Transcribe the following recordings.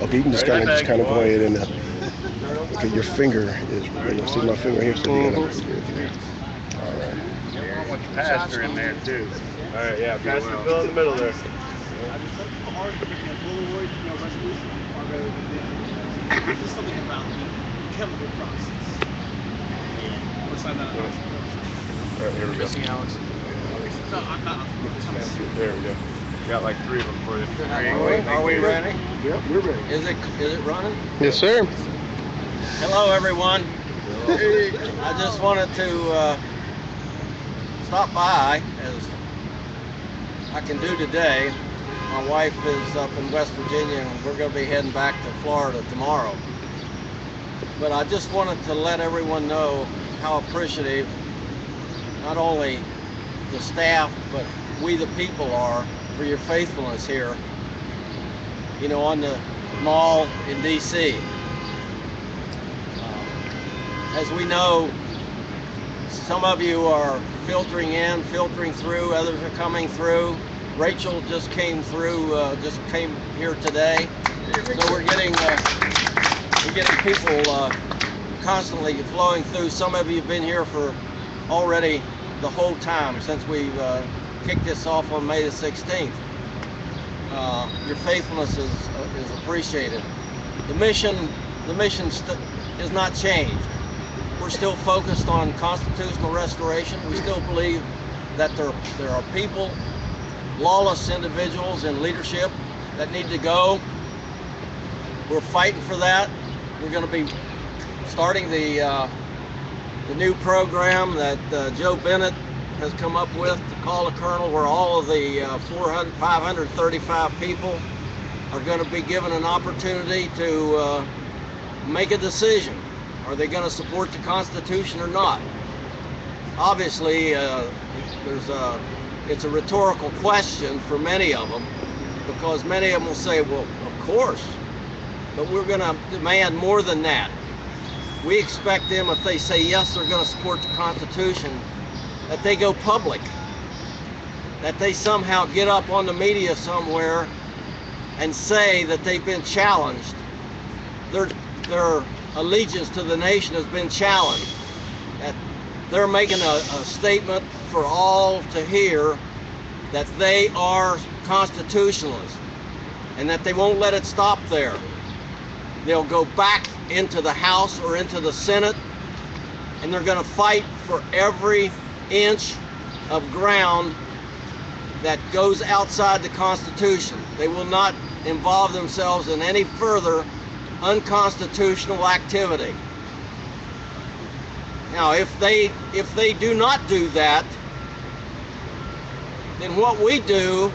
Okay, you can just kind of go ahead and okay, your finger is see my finger here, so you gotta all right. I want the pastor in there too. All right, yeah, Pastor Phil in the middle there. Hard to get Polaroid, resolution far better than digital. This is something about the chemical process. And we're signing that out. All right, here we go. Missing Alex. No, I'm not. There we go. Got like 3 of them for you. Are we ready? Yep, we're ready. Is it running? Yes, sir. Hello, everyone. I just wanted to stop by, as I can do today. My wife is up in West Virginia, and we're going to be heading back to Florida tomorrow. But I just wanted to let everyone know how appreciative not only the staff, but we the people are for your faithfulness here, on the mall in DC. As we know, some of you are filtering in, filtering through, others are coming through. Rachel just came through, just came here today. So we're getting people constantly flowing through. Some of you have been here for already the whole time since we've kicked this off on May the 16th. Your faithfulness is appreciated. The mission is not changed. We're still focused on constitutional restoration. We still believe that there are people, lawless individuals in leadership that need to go. We're fighting for that. We're going to be starting the new program that Joe Bennett has come up with to call a colonel, where all of the 535 people are going to be given an opportunity to make a decision. Are they going to support the Constitution or not? Obviously, it's a rhetorical question for many of them, because many of them will say, well, of course, but we're going to demand more than that. We expect them, if they say yes, they're going to support the Constitution, that they go public, that they somehow get up on the media somewhere and say that they've been challenged. Their allegiance to the nation has been challenged. That they're making a statement for all to hear that they are constitutionalists, and that they won't let it stop there. They'll go back into the House or into the Senate, and they're going to fight for every inch of ground that goes outside the Constitution. They will not involve themselves in any further unconstitutional activity. Now, if they do not do that, then what we do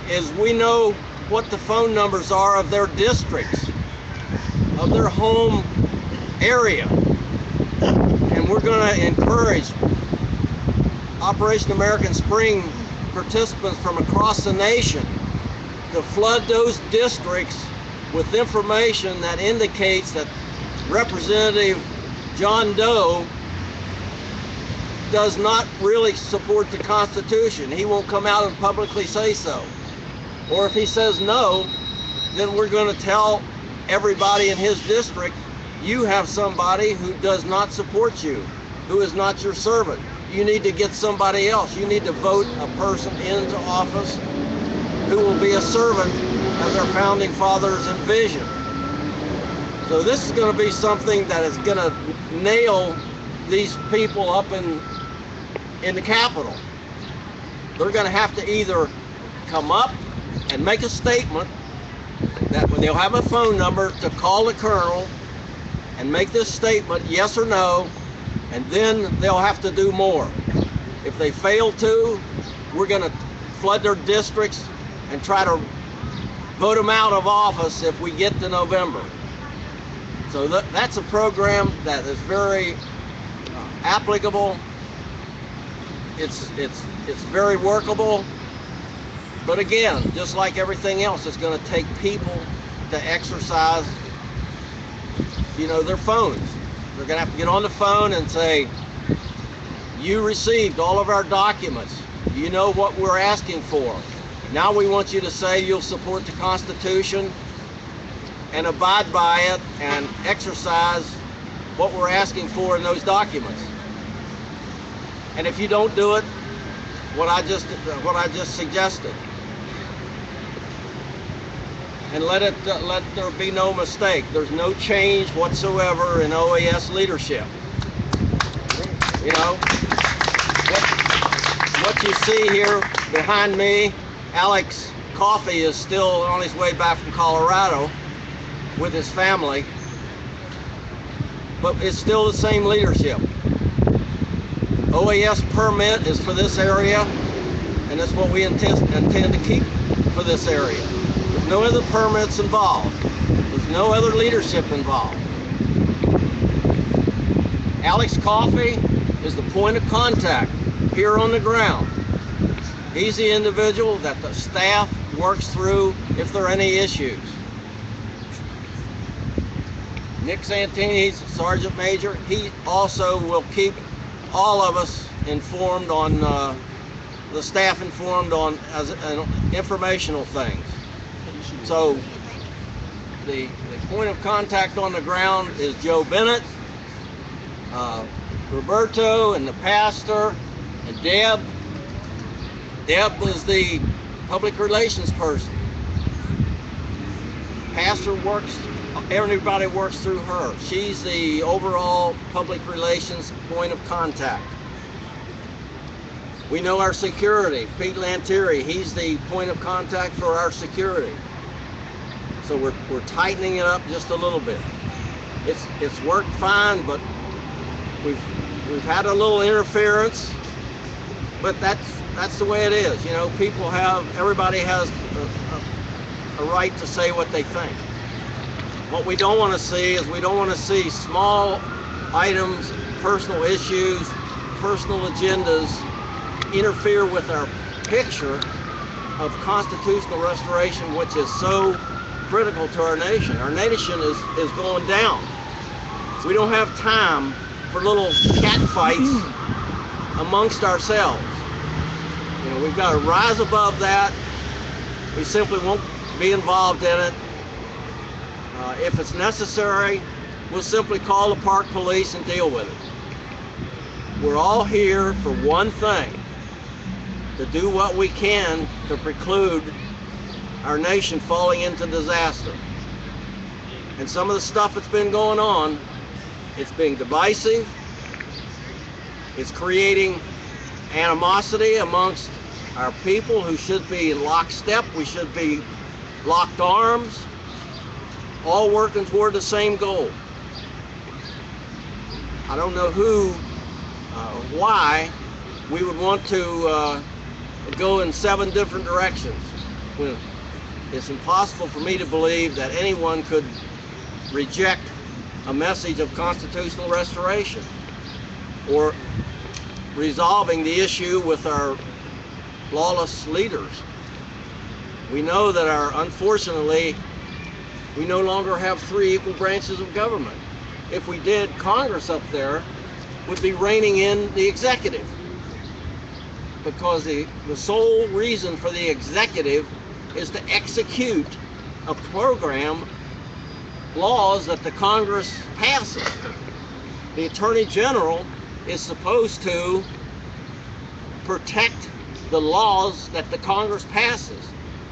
is we know what the phone numbers are of their districts, of their home area, and we're going to encourage Operation American Spring participants from across the nation to flood those districts with information that indicates that Representative John Doe does not really support the Constitution. He won't come out and publicly say so. Or if he says no, then we're going to tell everybody in his district, you have somebody who does not support you, who is not your servant. You need to get somebody else. You need to vote a person into office who will be a servant as our founding fathers envisioned. So this is going to be something that is going to nail these people up in the Capitol. They're going to have to either come up and make a statement that they'll have a phone number to call the colonel and make this statement, yes or no, and then they'll have to do more. If they fail to, we're going to flood their districts and try to vote them out of office if we get to November. So that's a program that is very applicable. It's very workable. But again, just like everything else, it's going to take people to exercise, their phones. They're going to have to get on the phone and say, you received all of our documents. You know what we're asking for. Now we want you to say you'll support the Constitution and abide by it and exercise what we're asking for in those documents. And if you don't do it, what I just suggested, and let there be no mistake, there's no change whatsoever in OAS leadership. You know, what you see here behind me, Alex Coffey is still on his way back from Colorado with his family, but it's still the same leadership. OAS permit is for this area, and that's what we intend to keep for this area. There's no other permits involved. There's no other leadership involved. Alex Coffey is the point of contact here on the ground. He's the individual that the staff works through if there are any issues. Nick Santini, he's Sergeant Major. He also will keep all of us informed on, the staff informed on informational things. So the point of contact on the ground is Joe Bennett, Roberto, and the pastor, and Deb. Deb is the public relations person. Pastor works, everybody works through her. She's the overall public relations point of contact. We know our security. Pete Lantieri, he's the point of contact for our security. So we're tightening it up just a little bit. It's worked fine, but we've had a little interference, but that's the way it is. You know, everybody has a right to say what they think. What we don't want to see is we don't want to see small items, personal issues, personal agendas interfere with our picture of constitutional restoration, which is so critical to our nation. Our nation is going down. We don't have time for little cat fights amongst ourselves. You know, we've got to rise above that. We simply won't be involved in it. If it's necessary, we'll simply call the park police and deal with it. We're all here for one thing: to do what we can to preclude our nation falling into disaster. And some of the stuff that's been going on, it's being divisive. It's creating animosity amongst our people who should be in lockstep. We should be locked arms, all working toward the same goal. I don't know why we would want to go in 7 different directions. When it's impossible for me to believe that anyone could reject a message of constitutional restoration or resolving the issue with our lawless leaders. We know that unfortunately, we no longer have 3 equal branches of government. If we did, Congress up there would be reining in the executive, because the sole reason for the executive is to execute a program, laws that the Congress passes. The Attorney General is supposed to protect the laws that the Congress passes.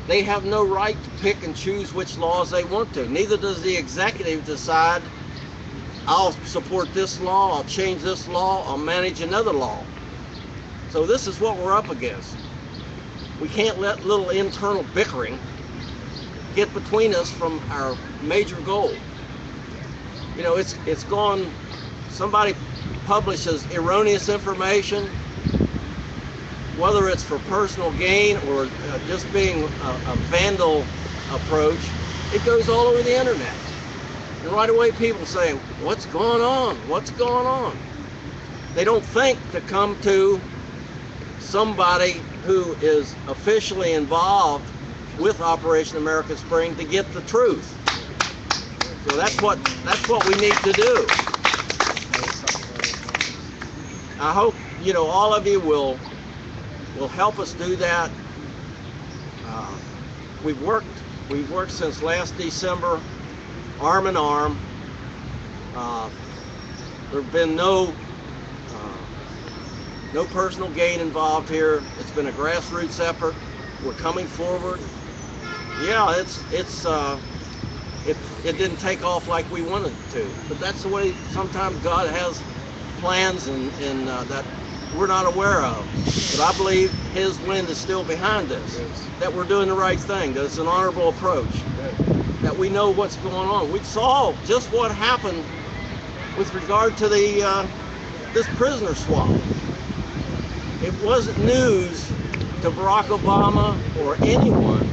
They have no right to pick and choose which laws they want to. Neither does the executive decide, I'll support this law, I'll change this law, I'll manage another law. So this is what we're up against. We can't let little internal bickering get between us from our major goal. You know, it's gone, somebody publishes erroneous information, whether it's for personal gain or just being a vandal approach, it goes all over the internet. And right away people say, what's going on? What's going on? They don't think to come to somebody who is officially involved with Operation American Spring to get the truth. So that's what we need to do. I hope, you know, all of you will help us do that. We've worked since last December arm in arm. There have been no personal gain involved here. It's been a grassroots effort. We're coming forward. Yeah, it didn't take off like we wanted it to, but that's the way sometimes God has plans and that we're not aware of. But I believe His wind is still behind us, that we're doing the right thing, that it's an honorable approach, that we know what's going on. We saw just what happened with regard to this prisoner swap. It wasn't news to Barack Obama or anyone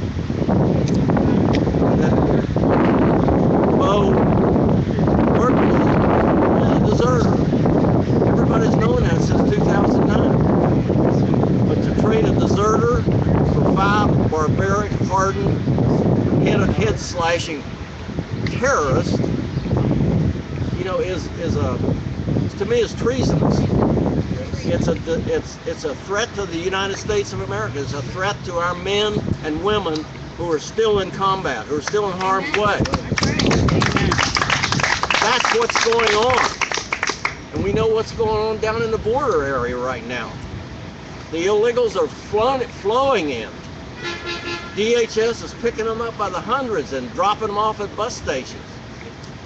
that Bo Berkeley is a deserter. Everybody's known that since 2009. But to trade a deserter for 5 barbaric, hardened, head-slashing terrorists, to me is treasonous. It's a threat to the United States of America. It's a threat to our men and women who are still in combat, who are still in harm's way. That's what's going on. And we know what's going on down in the border area right now. The illegals are flowing in. DHS is picking them up by the hundreds and dropping them off at bus stations.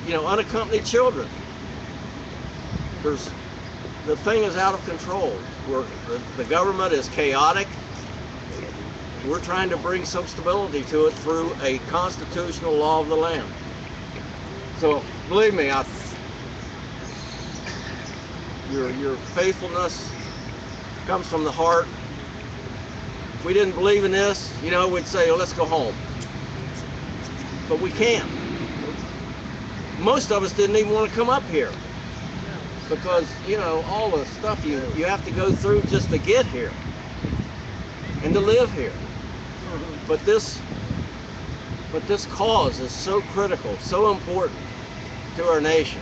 Unaccompanied children. The thing is out of control. The government is chaotic. We're trying to bring some stability to it through a constitutional law of the land. So believe me, your faithfulness comes from the heart. If we didn't believe in this, we'd say, let's go home. But we can't. Most of us didn't even want to come up here because, all the stuff you have to go through just to get here and to live here. But this cause is so critical, so important to our nation.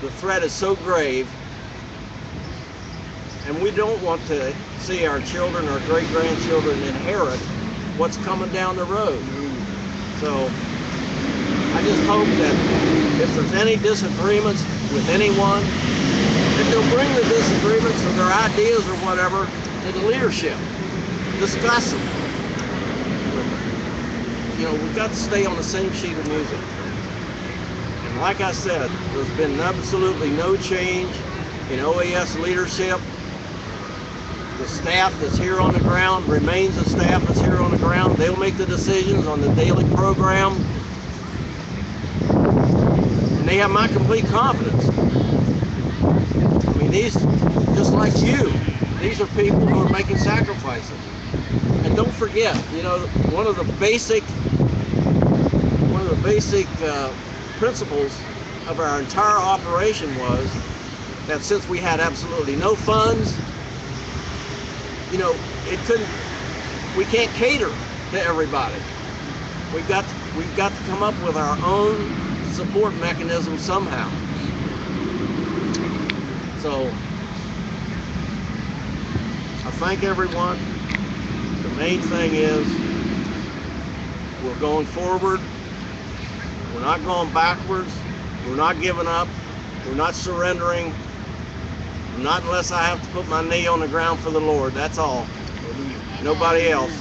The threat is so grave, and we don't want to see our children, our great-grandchildren inherit what's coming down the road. So I just hope that if there's any disagreements with anyone, that they'll bring the disagreements or their ideas or whatever to the leadership. Discuss them. We've got to stay on the same sheet of music. And like I said, there's been absolutely no change in OAS leadership. The staff that's here on the ground remains the staff that's here on the ground. They'll make the decisions on the daily program. And they have my complete confidence. These, just like you, these are people who are making sacrifices. And don't forget, one of the basic principles of our entire operation was that since we had absolutely no funds, we can't cater to everybody. We've got to come up with our own support mechanism somehow. So I thank everyone. The main thing is we're going forward. We're not going backwards. We're not giving up. We're not surrendering. Not unless I have to put my knee on the ground for the Lord. That's all. Nobody else.